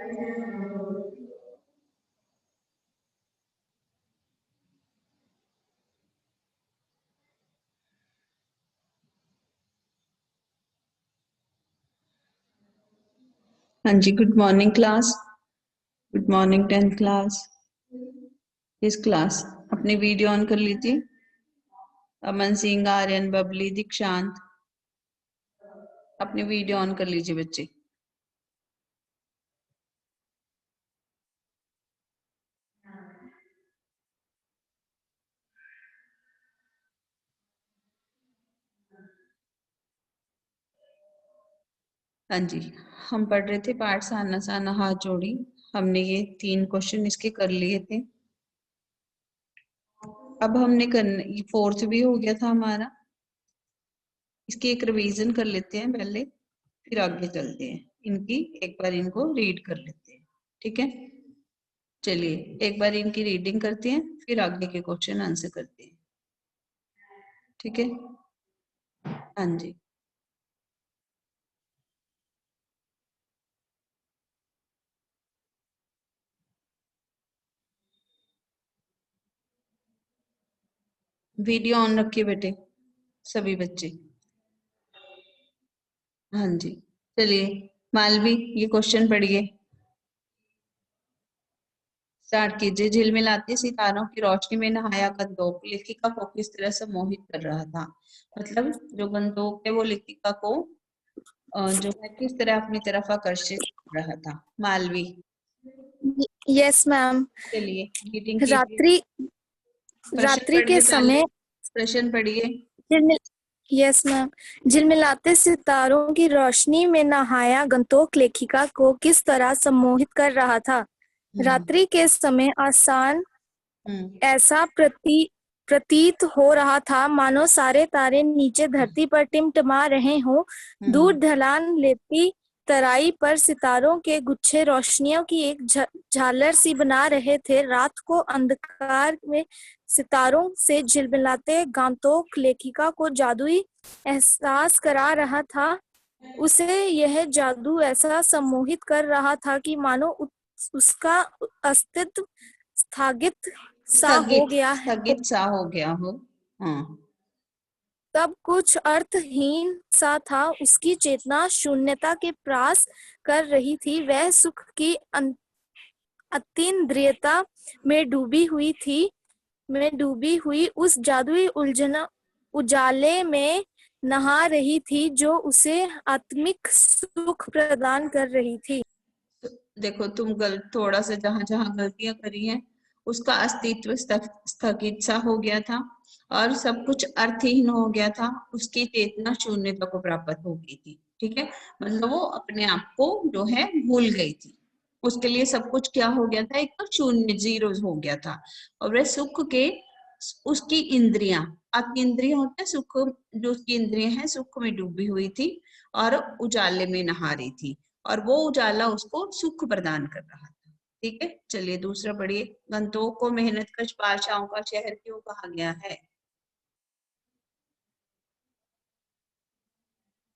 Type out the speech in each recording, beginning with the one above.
हाँ जी, good morning class. Good morning 10th class. इस क्लास अपनी वीडियो ऑन कर लीजिए। अमन सिंह, आर्यन, बबली, दीक्षांत, अपनी वीडियो ऑन कर लीजिए बच्चे। हाँ जी, हम पढ़ रहे थे पाठ साना साना हाथ जोड़ी। हमने ये 3 क्वेश्चन इसके कर लिए थे। अब हमने करना, ये 4th भी हो गया था हमारा। इसकी एक रिवीजन कर लेते हैं पहले, फिर आगे चलते हैं। इनकी एक बार इनको रीड कर लेते हैं, ठीक है। चलिए एक बार इनकी रीडिंग करते हैं, फिर आगे के क्वेश्चन आंसर करते हैं, ठीक है। हाँ जी, वीडियो ऑन रखिए बेटे सभी बच्चे। हाँ जी, चलिए मालवी ये क्वेश्चन पढ़िए, स्टार्ट कीजिए। झिलमिलाते सितारों की रोशनी में नहाया गंतोक लेखिका को किस तरह से मोहित कर रहा था। मतलब जो गंतोक है वो लेखिका को जो है किस तरह अपनी तरफ आकर्षित कर रहा था। मालवी। Yes ma'am. चलिए रीडिंग कीजिए। रात्रि के समय प्रश्न पढ़िए। Yes ma'am. झिलमिलाते सितारों की रोशनी में नहाया गंतोक लेखिका को किस तरह सम्मोहित कर रहा था। रात्रि के समय आसान ऐसा प्रतीत हो रहा था मानो सारे तारे नीचे धरती पर टिमटिमा रहे हों। दूर ढलान लेती तराई पर सितारों के गुच्छे रोशनियों की एक झालर सी बना रहे थे। रात को अंधकार में सितारों से झिलमिलाते गंतोक लेखिका को जादुई एहसास करा रहा था। उसे यह जादू ऐसा सम्मोहित कर रहा था कि मानो उसका अस्तित्व स्थगित सा हो गया हो। हाँ। तब कुछ अर्थहीन सा था। उसकी चेतना शून्यता के पास कर रही थी। वह सुख की अतीन्द्रियता में डूबी हुई उस जादुई उजाले में नहा रही थी जो उसे आत्मिक सुख प्रदान कर रही थी। देखो तुम थोड़ा सा जहां जहां गलतियां करी हैं उसका अस्तित्व स्थगित सा हो गया था और सब कुछ अर्थहीन हो गया था। उसकी चेतना शून्यता को प्राप्त हो गई थी, ठीक है। मतलब वो अपने आप को जो है भूल गई थी। उसके लिए सब कुछ क्या हो गया था, एक शून्य, जीरो हो गया था। और वह सुख के उसकी इंद्रियां, अतीन्द्रिय होते हैं सुख, जो उसकी इंद्रियां हैं सुख में डूबी हुई थी और उजाले में नहा रही थी और वो उजाला उसको सुख प्रदान कर रहा था, ठीक है। चलिए दूसरा पढ़िए। गंतोक को मेहनतकश बादशाहों का शहर क्यों कहा गया है।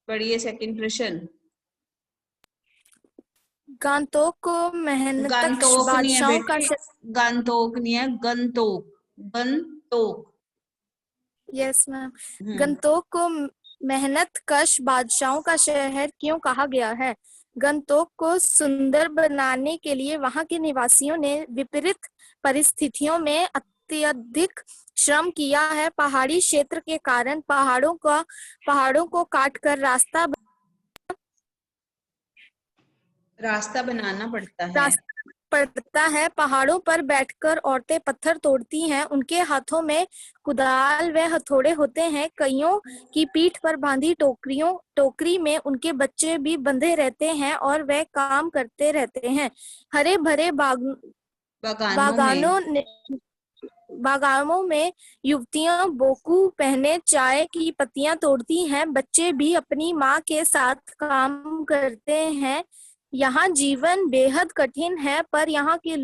पढ़िए सेकंड प्रश्न। गंतोक को मेहनतकश गंतोक नहीं है बादशाहों का बेटे, गंतोक नहीं है, गंतोक, गंतोक। Yes ma'am. गंतोक को मेहनतकश बादशाहों का शहर क्यों कहा गया है। गंतोक को सुंदर बनाने के लिए वहां के निवासियों ने विपरीत परिस्थितियों में अत्यधिक श्रम किया है। पहाड़ी क्षेत्र के कारण पहाड़ों को काटकर रास्ता बनाना पड़ता है। पहाड़ों पर बैठकर औरतें पत्थर तोड़ती हैं। उनके हाथों में कुदाल व हथौड़े होते हैं। कईयों की पीठ पर बांधी टोकरी में उनके बच्चे भी बंधे रहते हैं और वह काम करते रहते हैं। हरे भरे बागानों में युवतियां बोकू पहने चाय की पत्तियां तोड़ती हैं। बच्चे भी अपनी माँ के साथ काम करते हैं। यहाँ जीवन बेहद कठिन है, पर यहाँ के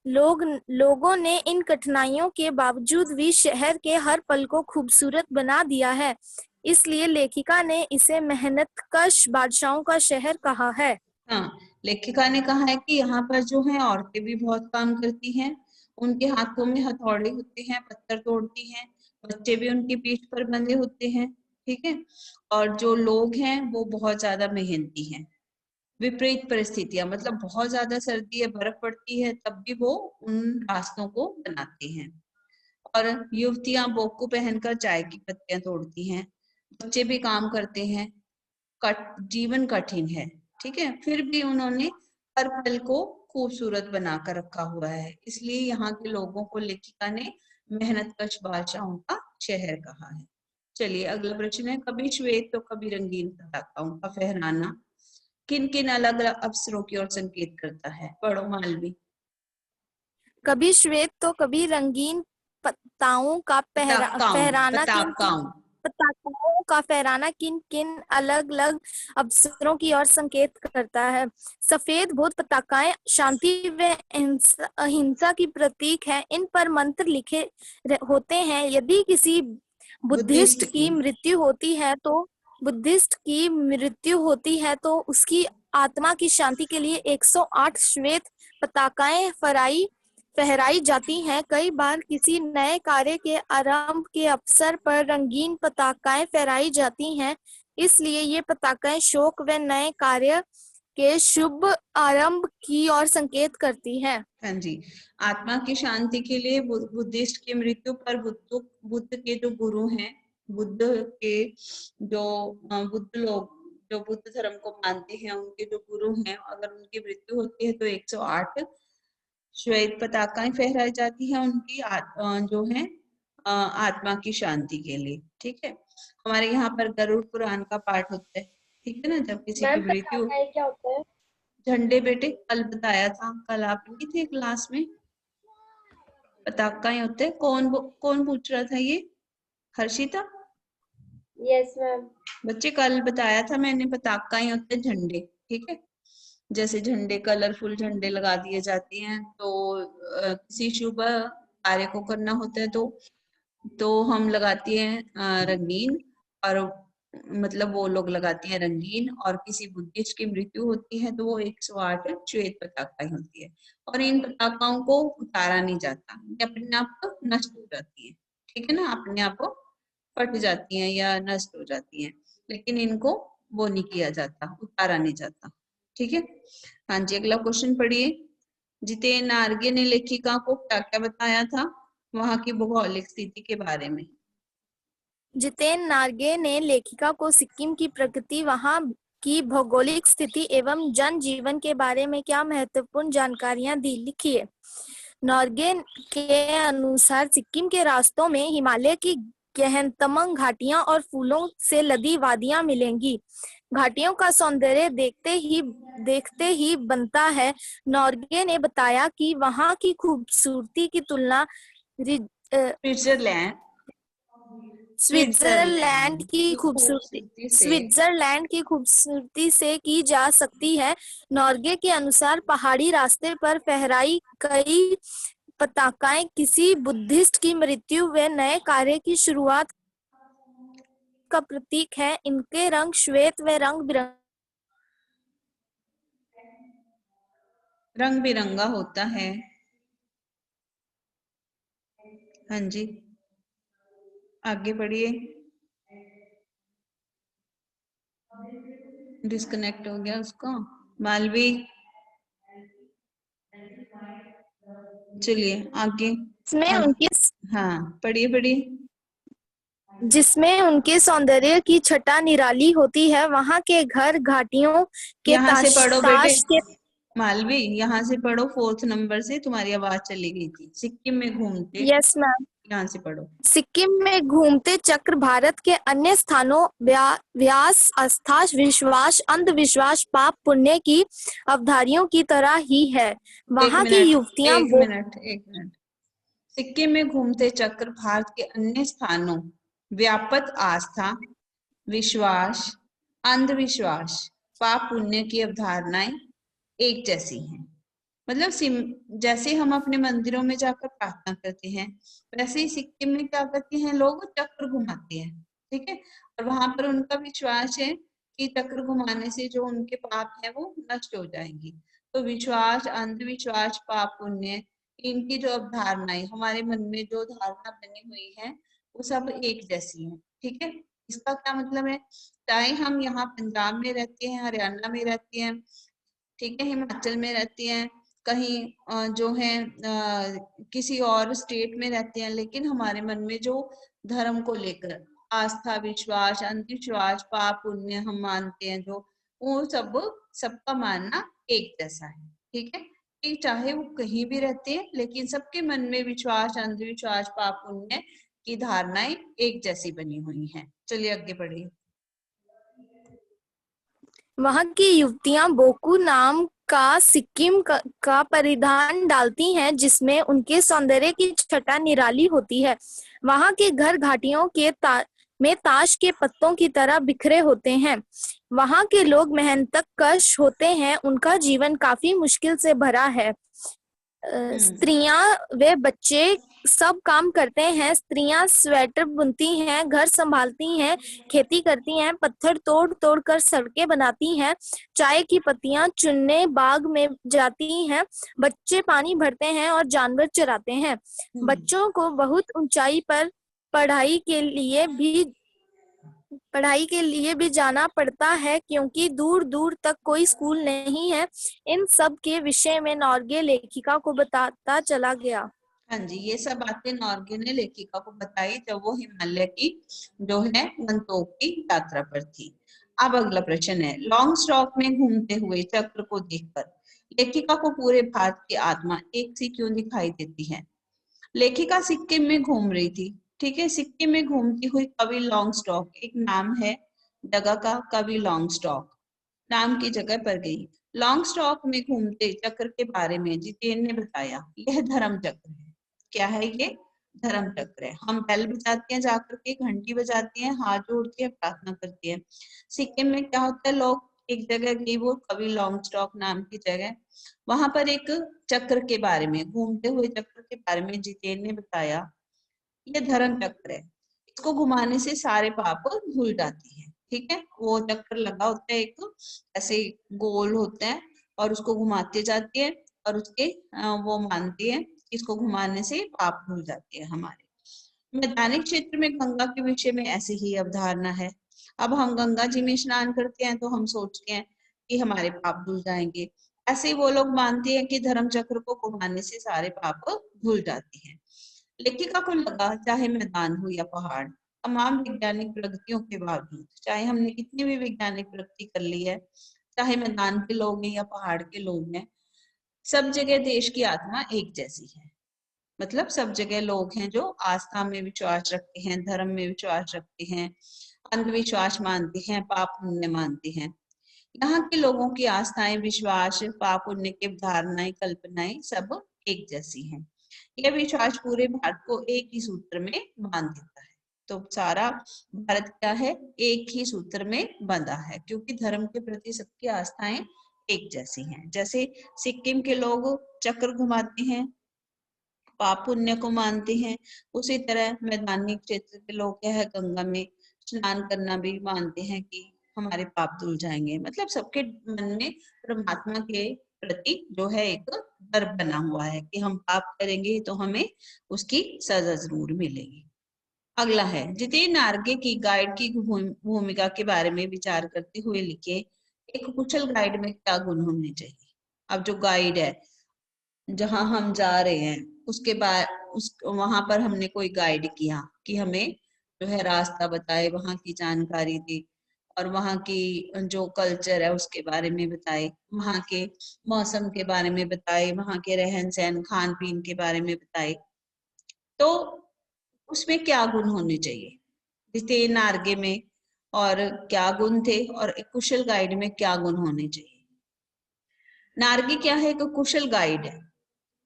लोगों ने इन कठिनाइयों के बावजूद भी शहर के हर पल को खूबसूरत बना दिया है। इसलिए लेखिका ने इसे मेहनतकश बादशाहों का शहर कहा है। हाँ, लेखिका ने कहा है कि यहाँ पर जो है औरतें भी बहुत काम करती हैं, उनके हाथों में हथौड़े होते हैं, पत्थर तोड़ती हैं, बच्चे भी उनकी पीठ पर बंधे होते हैं, ठीक है। और जो लोग हैं वो बहुत ज्यादा मेहनती हैं। विपरीत परिस्थितियां, मतलब बहुत ज्यादा सर्दी है, बर्फ पड़ती है, तब भी वो उन रास्तों को बनाते हैं। और युवतियां बोकू पहनकर चाय की पत्तियां तोड़ती हैं, बच्चे भी काम करते हैं, जीवन कठिन है, ठीक है, फिर भी उन्होंने हर पल को खूबसूरत बनाकर रखा हुआ है, इसलिए यहाँ के लोगों को लेखिका ने मेहनत कश बादशाहों का शहर कहा है। चलिए अगला प्रश्न है, कभी श्वेत तो कभी रंगीन पताकाओं का फहराना किन किन अलग अलग अवसरों की ओर संकेत करता है? पढ़ो मालवी। कभी श्वेत तो कभी रंगीन पताकाओं का फहराना किन किन अलग अलग अवसरों की ओर संकेत करता है? सफेद बहुत पताकाएं शांति व अहिंसा की प्रतीक है। इन पर मंत्र लिखे होते हैं। यदि किसी बुद्धिस्ट की मृत्यु होती है तो उसकी आत्मा की शांति के लिए 108 श्वेत पताकाएं फहराई जाती हैं। कई बार किसी नए कार्य के आरंभ के अवसर पर रंगीन पताकाएं फहराई जाती हैं, इसलिए ये पताकाएं शोक व नए कार्य के शुभ आरंभ की ओर संकेत करती हैं। हाँ जी, आत्मा की शांति के लिए बुद्धिस्ट की मृत्यु पर बुद्ध के जो गुरु हैं, बुद्ध लोग जो बुद्ध धर्म को मानते हैं, उनके जो गुरु हैं, अगर उनकी मृत्यु होती है तो 108 श्वेत पताकाएं फहराई जाती है उनकी जो है आत्मा की शांति के लिए, ठीक है। हमारे यहाँ पर गरुड़ पुराण का पाठ होता है, ठीक है ना, जब किसी की मृत्यु। क्या होता है? झंडे बेटे, कल बताया था, कल आप नहीं थे क्लास में? पताकाएं होते हैं। कौन पूछ रहा था ये? हर्षिता? Yes ma'am. बच्चे कल बताया था मैंने, पताकाएं होते हैं झंडे, ठीक है। जैसे झंडे, कलरफुल झंडे लगा दिए जाते हैं, तो किसी शुभ कार्य को करना होता है तो हम लगाते हैं रंगीन, और मतलब वो लोग लगाते हैं रंगीन, और किसी बुद्धिस्ट की मृत्यु होती है तो वो 108 श्वेत पताकाएं होती है, और इन पताकाओं को उतारा नहीं जाता, ये अपने आप नष्ट हो जाती है, ठीक है ना, अपने आप फट जाती हैं या नष्ट हो जाती हैं, लेकिन इनको वो नहीं किया जाता, उतारा नहीं जाता, ठीक है। हाँ जी, अगला क्वेश्चन पढ़िए। जितेन नार्गे ने लेखिका को क्या क्या बताया था वहां की भौगोलिक स्थिति के बारे में? जितेन नार्गे ने लेखिका को सिक्किम की प्रकृति, वहां की भौगोलिक स्थिति एवं जनजीवन के बारे में क्या महत्वपूर्ण जानकारियां दी, लिखिए। नार्गे के अनुसार सिक्किम के रास्तों में हिमालय की गहनतम घाटियां और फूलों से लदी वादियां मिलेंगी। घाटियों का सौंदर्य देखते ही बनता है। नार्गे ने बताया कि वहां की खूबसूरती की तुलना स्विट्जरलैंड की खूबसूरती से की जा सकती है। नॉर्गे के अनुसार पहाड़ी रास्ते पर फहराई कई पताकाएं किसी बुद्धिस्ट की मृत्यु व नए कार्य की शुरुआत का प्रतीक है। इनके रंग श्वेत व रंग बिरंगा होता है। हाँ जी, आगे बढ़िए। डिस्कनेक्ट हो गया उसका। मालवी, चलिए आगे। हाँ पढ़िए। जिसमें उनके सौंदर्य की छटा निराली होती है। वहां के घर घाटियों के यहाँ से पढ़ो बेटे, के मालवी यहाँ से पढ़ो, 4th नंबर से तुम्हारी आवाज चली गई थी। सिक्किम में घूमते, यस मैम, यहाँ से पढ़ो। सिक्किम में घूमते चक्र भारत के अन्य स्थानों व्यास, आस्था, विश्वास, अंधविश्वास, पाप पुण्य की अवधारियों की तरह ही है। वहां की युवतियां एक मिनट। सिक्किम में घूमते चक्र भारत के अन्य स्थानों व्यापक आस्था, विश्वास, अंधविश्वास, पाप पुण्य की अवधारणाएं एक जैसी हैं। मतलब जैसे हम अपने मंदिरों में जाकर प्रार्थना करते हैं, वैसे ही सिक्किम में क्या करते हैं लोग, चक्र घुमाते हैं, ठीक है। और वहां पर उनका विश्वास है कि चक्र घुमाने से जो उनके पाप है वो नष्ट हो जाएंगी। तो विश्वास, अंधविश्वास, पाप पुण्य, इनकी जो अवधारणाएं हमारे मन में जो धारणा बनी हुई है वो सब एक जैसी है। ठीक है, इसका क्या मतलब है, चाहे हम यहाँ पंजाब में रहते हैं, हरियाणा में रहते हैं, ठीक है, हिमाचल में रहती हैं, कहीं जो है किसी और स्टेट में रहते हैं, लेकिन हमारे मन में जो धर्म को लेकर आस्था, विश्वास, अंधविश्वास, पाप पुण्य हम मानते हैं जो, वो सबका मानना एक जैसा है। ठीक है, कि चाहे वो कहीं भी रहते हैं लेकिन सबके मन में विश्वास, अंधविश्वास, पाप पुण्य की धारणाएं एक जैसी बनी हुई हैं। चलिए आगे बढ़िए। वहाँ की युवतियां बोकू नाम का सिक्किम का परिधान डालती हैं, जिसमें उनके सौंदर्य की छटा निराली होती है। वहाँ के घर घाटियों में ताश के पत्तों की तरह बिखरे होते हैं। वहाँ के लोग मेहनतकश होते हैं, उनका जीवन काफी मुश्किल से भरा है। स्त्रियां वे बच्चे सब काम करते हैं। स्त्रियां स्वेटर बुनती हैं, घर संभालती हैं, खेती करती हैं, पत्थर तोड़ तोड़ कर सड़कें बनाती हैं, चाय की पत्तियां चुनने बाग में जाती हैं, बच्चे पानी भरते हैं और जानवर चराते हैं। बच्चों को बहुत ऊंचाई पर पढ़ाई के लिए भी जाना पड़ता है, क्योंकि दूर दूर तक कोई स्कूल नहीं है। इन सब के विषय में नॉर्गे लेखिका को बताता चला गया। हाँ जी, ये सब बातें नॉर्गे ने लेखिका को बताई जब वो हिमालय की जो है गंतोक की यात्रा पर थी। अब अगला प्रश्न है, लॉन्ग स्टॉक में घूमते हुए चक्र को देखकर लेखिका को पूरे भारत की आत्मा एक सी क्यों दिखाई देती है? लेखिका सिक्किम में घूम रही थी। ठीक है, सिक्किम में घूमती हुई कवि लॉन्ग स्टॉक, एक नाम है जगह का, कवि लॉन्ग स्टॉक नाम की जगह पर गई। लॉन्ग स्टॉक में घूमते चक्र के बारे में जितेन ने बताया, यह धर्म चक्र है। क्या है ये? धर्म चक्र है। हम बेल बजाते हैं, जाकर के घंटी बजाते हैं, हाथ जोड़ते हैं, प्रार्थना करते हैं। सिक्किम में क्या होता है, लोग एक जगह गई, वो कवि लॉन्ग स्टॉक नाम की जगह, वहां पर एक चक्र के बारे में, घूमते हुए चक्र के बारे में जितेन ने बताया, ये धर्म चक्र है, इसको घुमाने से सारे पाप धुल जाती है। ठीक है, वो चक्र लगा होता है, एक ऐसे गोल होता है और उसको घुमाते जाती है और उसके वो मानती है इसको घुमाने से पाप धुल जाते हैं हमारे। मैदानिक क्षेत्र में गंगा के विषय में ऐसी ही अवधारणा है। अब हम गंगा जी में स्नान करते हैं तो हम सोचते हैं कि हमारे पाप धुल जाएंगे। ऐसे ही वो लोग मानते हैं कि धर्म चक्र को घुमाने से सारे पाप धुल जाते हैं। लेखिका को लगा, चाहे मैदान हो या पहाड़, तमाम वैज्ञानिक प्रगतियों के बावजूद, चाहे हमने कितनी भी वैज्ञानिक प्रगति कर ली है, चाहे मैदान के लोग हैं या पहाड़ के लोग हैं, सब जगह देश की आत्मा एक जैसी है। मतलब सब जगह लोग हैं जो आस्था में विश्वास रखते हैं, धर्म में विश्वास रखते हैं, अंधविश्वास मानते हैं, पाप पुण्य मानते हैं। यहाँ के लोगों की आस्थाएं, विश्वास, पाप पुण्य की धारणाएं, कल्पनाएं सब एक जैसी हैं। यह विश्वास पूरे भारत को एक ही सूत्र में बांध देता है। तो सारा भारत क्या है, एक ही सूत्र में बंधा है, क्योंकि धर्म के प्रति सबकी आस्थाएं एक जैसी हैं। जैसे सिक्किम के लोग चक्र घुमाते हैं, पाप पुण्य को मानते हैं, उसी तरह मैदानी क्षेत्र के लोग क्या है, गंगा में स्नान करना भी मानते हैं कि हमारे पाप धुल जाएंगे। मतलब सबके मन में परमात्मा के प्रति जो है एक डर बना हुआ है कि हम पाप करेंगे तो हमें उसकी सजा जरूर मिलेगी। अगला है, जितेन नार्गे की गाइड की भूमिका के बारे में विचार करते हुए लिखे, एक कुशल गाइड में क्या गुण होने चाहिए? अब जो गाइड है, जहां हम जा रहे हैं उसके बाद वहां पर हमने कोई गाइड किया कि हमें जो है रास्ता बताए, वहां की जानकारी दी और वहां की जो कल्चर है उसके बारे में बताए, वहां के मौसम के बारे में बताए, वहां के रहन सहन, खान पीन के बारे में बताए, तो उसमें क्या गुण होने चाहिए? जितेन नार्गे में और क्या गुण थे और एक कुशल गाइड में क्या गुण होने चाहिए? नार्गे क्या है, एक कुशल गाइड है,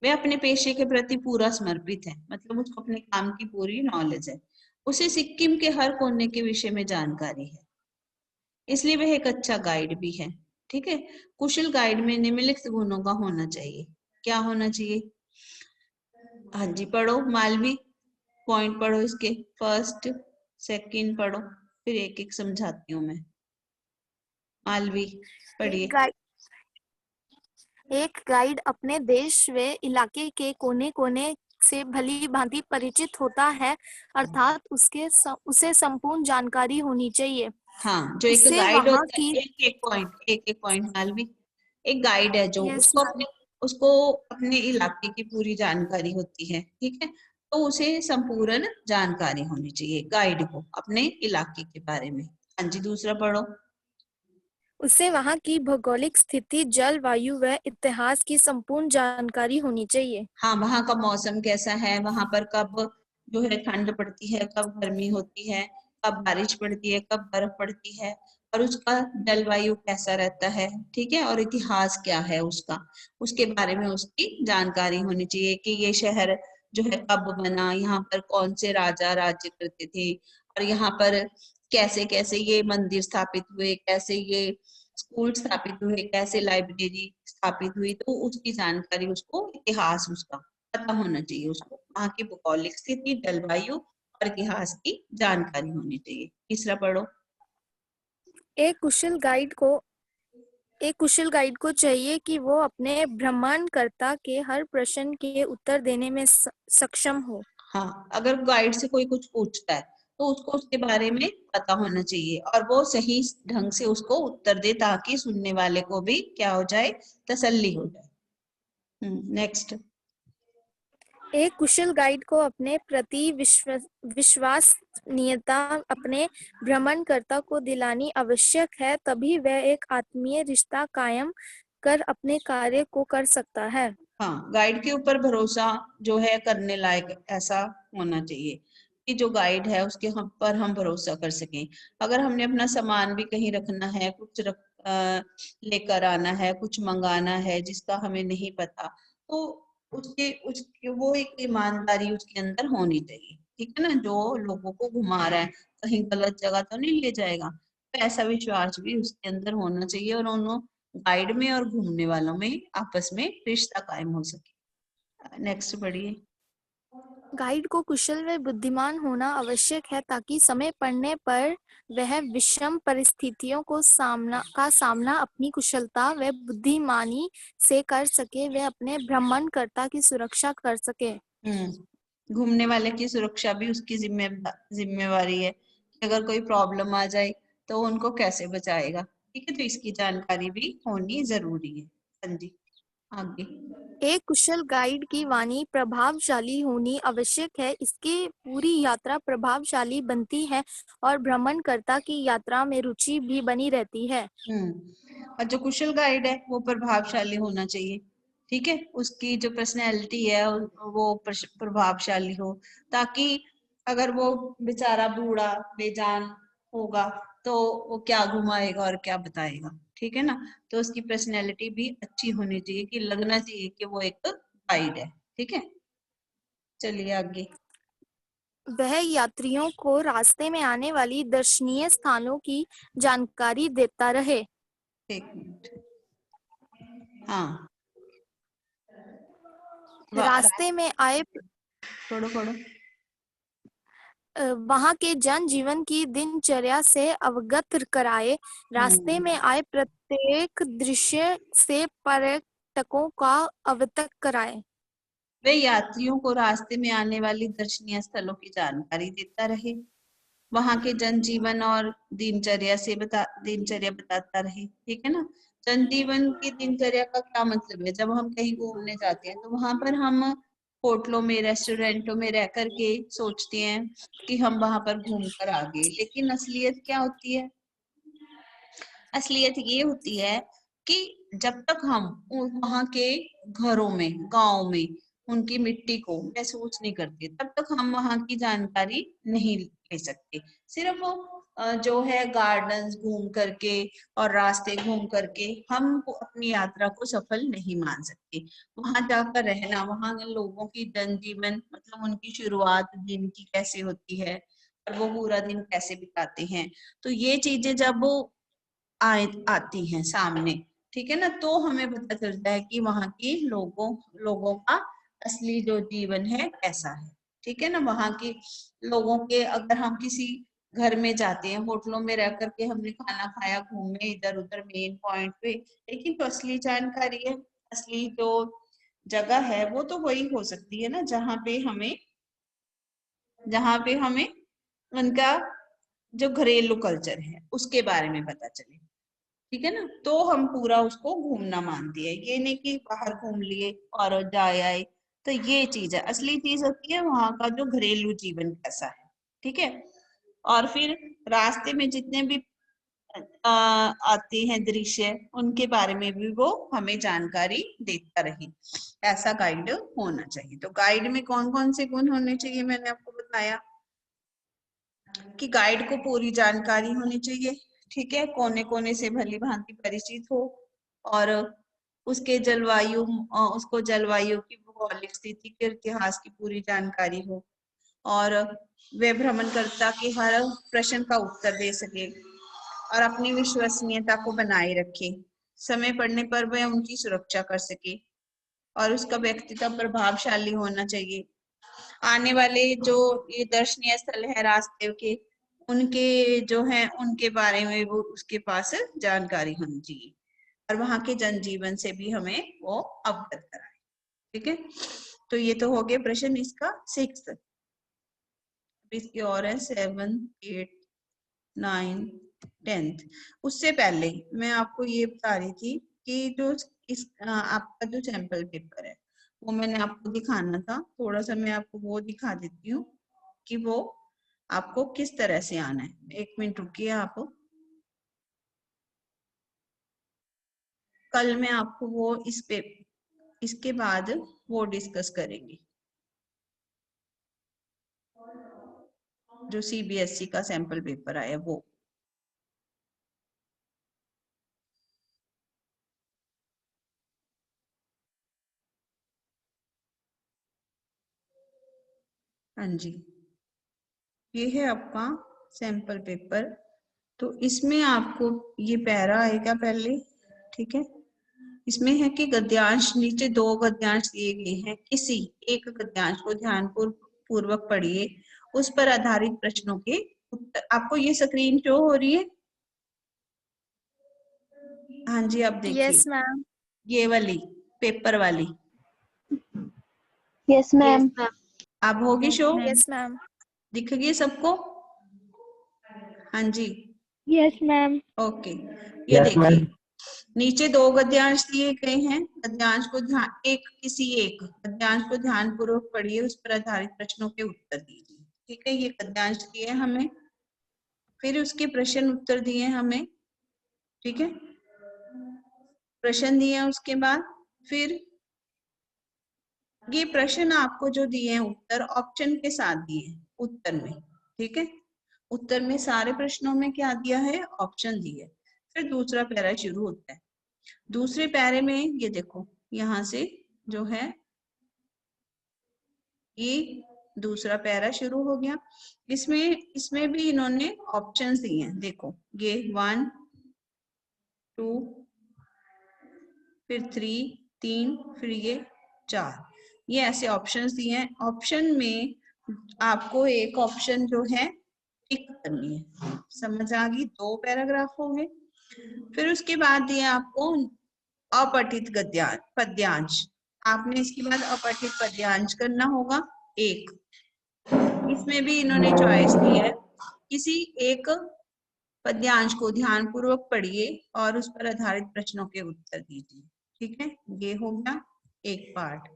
वह अपने पेशे के प्रति पूरा समर्पित है, मतलब उसको अपने काम की पूरी नॉलेज है, उसे सिक्किम के हर कोने के विषय में जानकारी है, इसलिए वह एक अच्छा गाइड भी है। ठीक है, कुशल गाइड में निम्नलिखित गुणों का होना चाहिए। क्या होना चाहिए? हाँ जी, पढ़ो मालवी, पॉइंट पढ़ो इसके, फर्स्ट सेकंड पढ़ो, फिर एक एक समझाती हूँ मैं। मालवी एक पढ़िए। गाइड एक गाइड अपने देश व इलाके के कोने कोने से भली भांति परिचित होता है, अर्थात उसे संपूर्ण जानकारी होनी चाहिए। हाँ, जो एक उसे गाइड वहाँ होता की है, एक एक पॉइंट मालवी, एक गाइड है जो यस उसको अपने इलाके की पूरी जानकारी होती है, ठीक है, तो उसे संपूर्ण जानकारी होनी चाहिए गाइड को अपने इलाके के बारे में। हाँ जी, दूसरा पढ़ो। उसे वहाँ की भौगोलिक स्थिति, जलवायु व इतिहास की संपूर्ण जानकारी होनी चाहिए। हाँ, वहाँ का मौसम कैसा है, वहां पर कब जो है ठंड पड़ती है, कब गर्मी होती है, कब बारिश पड़ती है, कब बर्फ पड़ती है, और उसका जलवायु कैसा रहता है, ठीक है, और इतिहास क्या है उसका, उसके बारे में उसकी जानकारी होनी चाहिए कि ये शहर जो है कब बना, यहाँ पर कौन से राजा राज्य करते थे, और यहाँ पर कैसे कैसे ये मंदिर स्थापित हुए, कैसे ये स्कूल स्थापित हुए, कैसे लाइब्रेरी स्थापित हुई, तो उसकी जानकारी उसको, इतिहास उसका पता होना चाहिए उसको, वहाँ की भौगोलिक स्थिति, जलवायु और इतिहास की जानकारी होनी चाहिए। तीसरा पढ़ो। एक कुशल गाइड को एक कुशल गाइड को चाहिए कि वो अपने भ्रमणकर्ता के हर प्रश्न के उत्तर देने में सक्षम हो। हाँ, अगर गाइड से कोई कुछ पूछता है तो उसको उसके बारे में पता होना चाहिए और वो सही ढंग से उसको उत्तर दे, ताकि सुनने वाले को भी क्या हो जाए, तसल्ली हो जाए। नेक्स्ट। एक कुशल गाइड को अपने प्रति विश्वसनीयता अपने भ्रमणकर्ता को दिलानी आवश्यक है, तभी वह एक आत्मीय रिश्ता कायम कर अपने कार्य को कर सकता है। हाँ, गाइड के ऊपर भरोसा जो है करने लायक ऐसा होना चाहिए कि जो गाइड है उसके हम पर हम भरोसा कर सकें। अगर हमने अपना सामान भी कहीं रखना है, कुछ लेकर आना है, कुछ मंगाना है जिसका हमें नहीं पता, तो उसके वो एक ईमानदारी उसके अंदर होनी चाहिए, ठीक है ना, जो लोगों को घुमा रहा है कहीं गलत जगह तो नहीं ले जाएगा, तो ऐसा विश्वास भी उसके अंदर होना चाहिए और गाइड में और घूमने वालों में आपस में रिश्ता कायम हो सके। नेक्स्ट पढ़िए। गाइड को कुशल व बुद्धिमान होना आवश्यक है, ताकि समय पड़ने पर वह विषम परिस्थितियों का सामना अपनी कुशलता व बुद्धिमानी से कर सके, वह अपने भ्रमणकर्ता की सुरक्षा कर सके। घूमने वाले की सुरक्षा भी उसकी जिम्मेवारी है कि अगर कोई प्रॉब्लम आ जाए तो उनको कैसे बचाएगा, ठीक है, तो इसकी जानकारी भी होनी जरूरी है। हाँ जी, आगे। एक कुशल गाइड की वाणी प्रभावशाली होनी आवश्यक है, इसकी पूरी यात्रा प्रभावशाली बनती है और भ्रमणकर्ता की यात्रा में रुचि भी बनी रहती है। और जो कुशल गाइड है वो प्रभावशाली होना चाहिए, ठीक है, उसकी जो पर्सनैलिटी है वो प्रभावशाली हो, ताकि अगर वो बेचारा बूढ़ा बेजान होगा तो वो क्या घुमाएगा और क्या बताएगा, ठीक है ना, तो उसकी पर्सनैलिटी भी अच्छी होनी चाहिए कि लगना चाहिए कि वो एक गाइड है, ठीक है। चलिए आगे। वह यात्रियों को रास्ते में आने वाली दर्शनीय स्थानों की जानकारी देता रहे। एक मिनट। हाँ, रास्ते में आए छोड़ो छोड़ो। वहां के जनजीवन की दिनचर्या से अवगत कराए। रास्ते हम्म में आए प्रत्येक दृश्य से पर्यटकों का अवगत कराए। वे यात्रियों को रास्ते में आने वाली दर्शनीय स्थलों की जानकारी देता रहे, वहां के जनजीवन और दिनचर्या बताता रहे, ठीक है ना। जनजीवन की दिनचर्या का क्या मतलब है, जब हम कहीं घूमने जाते हैं तो वहां पर हम होटलों में, रेस्टोरेंटों में रह करके सोचते हैं कि हम वहां पर घूम कर आ गए, लेकिन असलियत क्या होती है, असलियत ये होती है कि जब तक हम वहां के घरों में, गांव में उनकी मिट्टी को महसूस नहीं करते, तब तक हम वहां की जानकारी नहीं ले सकते। सिर्फ वो जो है गार्डन्स घूम करके और रास्ते घूम करके हम अपनी यात्रा को सफल नहीं मान सकते। वहां जाकर रहना, वहां लोगों की जनजीवन मतलब उनकी शुरुआत दिन की कैसे होती है और वो पूरा दिन कैसे बिताते हैं, तो ये चीजें जब आती हैं सामने, ठीक है ना, तो हमें पता चलता है कि वहां की लोगों का असली जो जीवन है कैसा है, ठीक है ना। वहां के लोगों के अगर हम किसी घर में जाते हैं, होटलों में रह करके हमने खाना खाया, घूमे इधर उधर मेन पॉइंट पे, लेकिन तो असली जानकारी है, असली जो जगह है वो तो वही हो सकती है ना जहाँ पे हमें उनका जो घरेलू कल्चर है उसके बारे में पता चले, ठीक है ना। तो हम पूरा उसको घूमना मानते हैं, ये नहीं कि बाहर घूम लिए और जाए आए। तो ये चीज है, असली चीज होती है वहां का जो घरेलू जीवन कैसा है, ठीक है। और फिर रास्ते में जितने भी आते हैं दृश्य, उनके बारे में भी वो हमें जानकारी देता रहे, ऐसा गाइड होना चाहिए। तो गाइड में कौन कौन से गुण होने चाहिए, मैंने आपको बताया कि गाइड को पूरी जानकारी होनी चाहिए, ठीक है, कोने कोने से भली भांति परिचित हो, और उसके उसको जलवायु की भौगोलिक स्थिति के इतिहास की पूरी जानकारी हो, और वे भ्रमणकर्ता के हर प्रश्न का उत्तर दे सके और अपनी विश्वसनीयता को बनाए रखे, समय पड़ने पर वह उनकी सुरक्षा कर सके, और उसका व्यक्तित्व प्रभावशाली होना चाहिए। आने वाले जो ये दर्शनीय स्थल है रास्ते के, उनके जो है उनके बारे में वो उसके पास जानकारी होनी चाहिए, और वहां के जनजीवन से भी हमें वो अवगत कराए, ठीक है। तो ये तो हो गया प्रश्न इसका 6। इसकी और है 7, 8, 9, 10। उससे पहले मैं आपको ये बता रही थी कि जो आपका जो सैंपल पेपर है वो मैंने आपको दिखाना था, थोड़ा सा मैं आपको वो दिखा देती हूँ कि वो आपको किस तरह से आना है। 1 मिनट रुकिए आप, कल मैं आपको वो इसके बाद वो डिस्कस करेंगे, जो सीबीएसई का सैंपल पेपर आया वो। हाँ जी, ये है आपका सैंपल पेपर। तो इसमें आपको ये पैरा आएगा पहले, ठीक है। इसमें है कि गद्यांश, नीचे 2 गद्यांश दिए गए हैं, किसी एक गद्यांश को ध्यान पूर्वक पढ़िए, उस पर आधारित प्रश्नों के उत्तर। आपको ये स्क्रीन शो हो रही है? हाँ जी, आप देखिए। Yes ma'am. ये वाली पेपर वाली। Yes ma'am. अब होगी शो? Yes ma'am. दिख गई सबको? हाँ जी, यस मैम। ओके। ये देखिए, नीचे 2 गद्यांश दिए गए हैं, गद्यांश को किसी एक गद्यांश को ध्यान पूर्वक पढ़िए, उस पर आधारित प्रश्नों के उत्तर दीजिए, ठीक है। ये गद्यांश दिए हमें, फिर उसके प्रश्न उत्तर दिए हमें, ठीक है। प्रश्न दिए उसके बाद फिर ये प्रश्न आपको जो दिए हैं उत्तर ऑप्शन के साथ दिए उत्तर में, ठीक है। उत्तर में सारे प्रश्नों में क्या दिया है, ऑप्शन दिए। फिर दूसरा पैरा शुरू होता है। दूसरे पैरे में ये देखो, यहाँ से जो है ये दूसरा पैरा शुरू हो गया। इसमें भी इन्होंने ऑप्शंस दिए हैं, देखो ये 1, 2, फिर 3, फिर ये 4, ये ऐसे ऑप्शंस दिए हैं। ऑप्शन में आपको एक ऑप्शन जो है टिक करनी है, समझ आ गई? 2 पैराग्राफ हो गए। फिर उसके बाद दिए आपको अपठित पद्यांश, आपने इसके बाद अपठित पद्यांश करना होगा 1। इसमें भी इन्होंने चॉइस दी है, किसी एक पद्यांश को ध्यान पूर्वक पढ़िए और उस पर आधारित प्रश्नों के उत्तर दीजिए, ठीक है। ये हो गया एक पार्ट,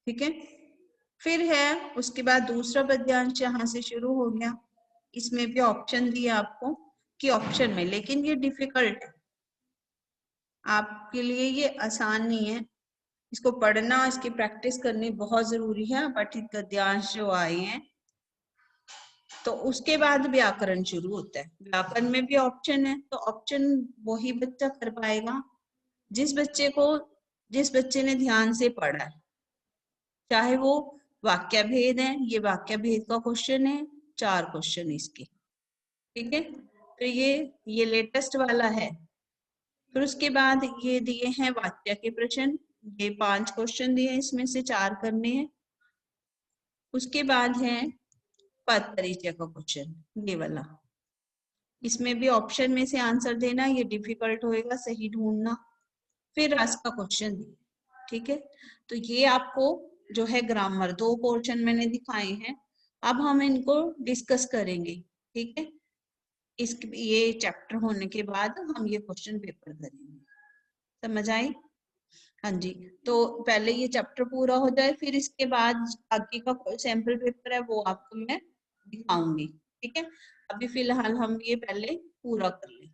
ठीक है। फिर है उसके बाद दूसरा पद्यांश यहाँ से शुरू हो गया। इसमें भी ऑप्शन दिए आपको कि ऑप्शन में, लेकिन ये डिफिकल्ट है आपके लिए, ये आसान नहीं है। इसको पढ़ना, इसकी प्रैक्टिस करनी बहुत जरूरी है। अपठित गद्यांश जो आए हैं, तो उसके बाद व्याकरण शुरू होता है। व्याकरण में भी ऑप्शन है, तो ऑप्शन वही बच्चा कर पाएगा जिस बच्चे ने ध्यान से पढ़ा है, चाहे वो वाक्य भेद है। ये वाक्य भेद का क्वेश्चन है, 4 क्वेश्चन इसके, ठीक है। तो ये लेटेस्ट वाला है। फिर उसके बाद ये दिए हैं वाक्य के प्रश्न, ये 5 क्वेश्चन दिए, इसमें से 4 करने हैं। उसके बाद है पद परिचय का क्वेश्चन, ये वाला। इसमें भी ऑप्शन में से आंसर देना, ये डिफिकल्ट होएगा, सही ढूंढना, फिर रस का क्वेश्चन दिए। ठीक है, तो ये आपको जो है ग्रामर 2 पोर्शन मैंने दिखाए हैं, अब हम इनको डिस्कस करेंगे। ठीक है, इस ये चैप्टर होने के बाद हम ये क्वेश्चन पेपर करेंगे। समझ आई? हाँ जी, तो पहले ये चैप्टर पूरा हो जाए, फिर इसके बाद आगे का सैंपल पेपर है वो आपको मैं दिखाऊंगी। ठीक है, अभी फिलहाल हम ये पहले पूरा कर लें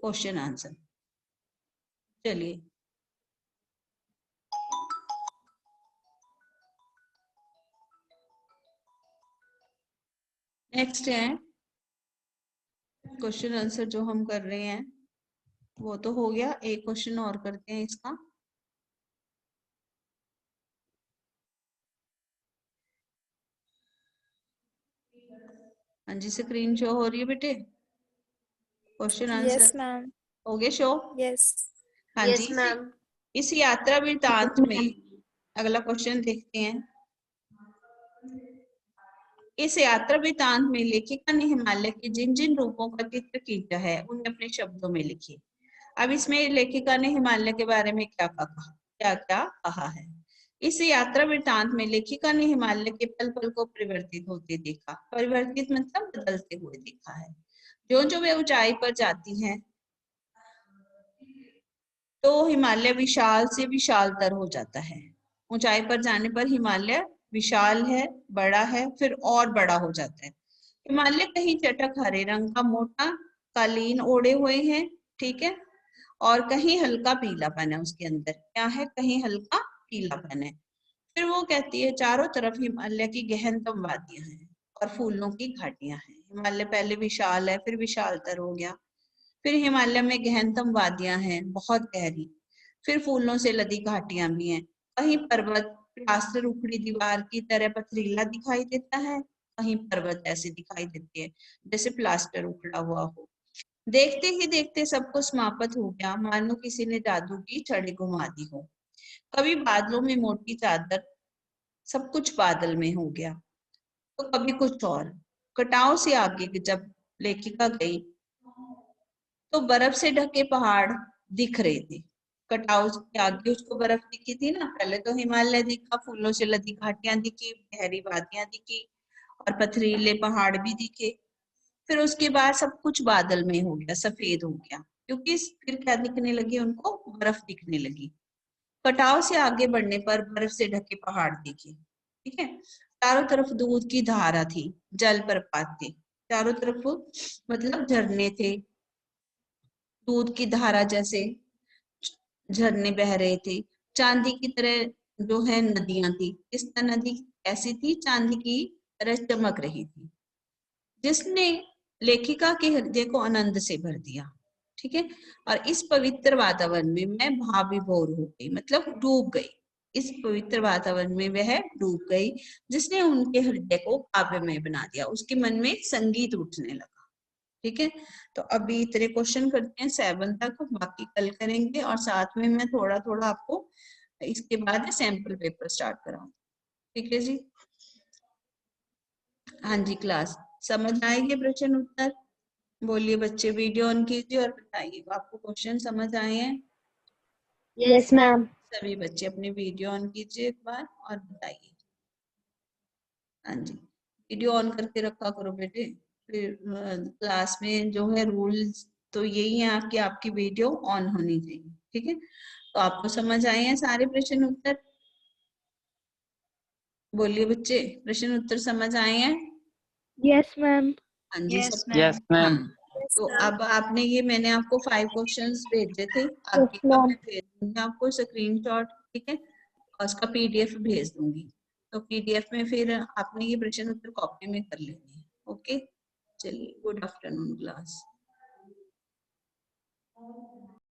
क्वेश्चन आंसर। चलिए, नेक्स्ट है क्वेश्चन आंसर जो हम कर रहे हैं, वो तो हो गया। एक क्वेश्चन और करते हैं इसका। हाँ जी, स्क्रीन शो हो रही है बेटे? Question answer yes ma'am. हो गए शो? यस। हाँ जी, इस यात्रा वृतांत में अगला क्वेश्चन देखते हैं। इस यात्रा वृतांत में लेखिका ने हिमालय के जिन जिन रूपों का चित्र खींचा है उन्हें अपने शब्दों में लिखिए। अब इसमें लेखिका ने हिमालय के बारे में क्या कहा है। इस यात्रा वृतांत में लेखिका ने हिमालय के पल पल को परिवर्तित होते देखा। परिवर्तित मतलब बदलते हुए देखा है। जो जो वे ऊंचाई पर जाती हैं तो हिमालय विशाल से विशालतर हो जाता है। ऊंचाई पर जाने पर हिमालय विशाल है, बड़ा है, फिर और बड़ा हो जाता है। हिमालय कहीं चटक हरे रंग का मोटा कालीन ओढ़े हुए हैं, ठीक है, और कहीं हल्का पीलापन है। उसके अंदर क्या है? कहीं हल्का पीलापन है। फिर वो कहती है चारों तरफ हिमालय की गहनतम वादियां हैं और फूलों की घाटियां हैं। हिमालय पहले विशाल है, फिर विशालतर हो गया, फिर हिमालय में गहनतम वादियां हैं बहुत गहरी, फिर फूलों से लदी घाटियां भी हैं। कहीं पर्वत प्लास्टर उखड़ी दीवार की तरह पथरीला दिखाई देता है, कहीं पर्वत ऐसे दिखाई देते हैं जैसे प्लास्टर उखड़ा हुआ हो। देखते ही देखते सब कुछ समाप्त हो गया, मानो किसी ने जादू की छड़ी घुमा दी हो। कभी बादलों में मोटी चादर, सब कुछ बादल में हो गया, तो कभी कुछ और। कटाव से आगे जब लेखिका गई तो बर्फ से ढके पहाड़ दिख रहे थे। कटाव के आगे उसको बर्फ दिखी थी ना, पहले तो हिमालय दिखा, फूलों से लदी घाटियां दिखी, गहरी वादियां दिखी और पथरीले पहाड़ भी दिखे। फिर उसके बाद सब कुछ बादल में हो गया, सफेद हो गया, क्योंकि फिर क्या दिखने लगी उनको? बर्फ दिखने लगी। कटाव से आगे बढ़ने पर बर्फ से ढके पहाड़ दिखे, ठीक है। चारों तरफ दूध की धारा थी, जलप्रपात थे, चारों तरफ मतलब झरने थे, दूध की धारा जैसे झरने बह रहे थे। चांदी की तरह जो है नदियां थी। इस तरह नदी ऐसी थी, चांदी की तरह चमक रही थी, जिसने लेखिका के हृदय को आनंद से भर दिया, ठीक है। और इस पवित्र वातावरण में मैं भाव विभोर हो गई, मतलब डूब गई। इस पवित्र वातावरण में वह डूब गई, जिसने उनके हृदय को काव्यमय बना दिया। उसके मन में संगीत उठने लगा, ठीक है। तो अभी इतने क्वेश्चन करते हैं 7 तक, बाकी कल करेंगे। और साथ में मैं थोड़ा थोड़ा आपको इसके बाद सैंपल पेपर स्टार्ट कराऊंगी, ठीक है जी। हाँ जी, क्लास समझ आएगी? प्रश्न उत्तर बोलिए बच्चे, वीडियो ऑन कीजिए और बताइए आपको क्वेश्चन समझ आए हैं। Yes ma'am. सभी बच्चे अपनी वीडियो ऑन कीजिए एक बार और बताइए। हाँ जी, वीडियो ऑन करके रखा करो बेटे। फिर क्लास में जो है रूल्स तो यही है आपकी आपकी वीडियो ऑन होनी चाहिए, ठीक है। तो आपको समझ आए हैं सारे प्रश्न उत्तर? बोलिए बच्चे, प्रश्न उत्तर समझ आए हैं? Yes ma'am. हाँ जी, Yes, सब। ma'am. हाँ, Yes, तो ma'am. अब आपने ये, मैंने आपको 5 क्वेश्चंस भेजे थे, यस आगे का मैम। मैं भेज दूंगी आपको स्क्रीनशॉट, ठीक है, और उसका पीडीएफ भेज दूंगी। तो पीडीएफ में फिर आपने ये प्रश्न उत्तर कॉपी में कर लेने हैं, ओके। चलिए, गुड आफ्टरनून क्लास।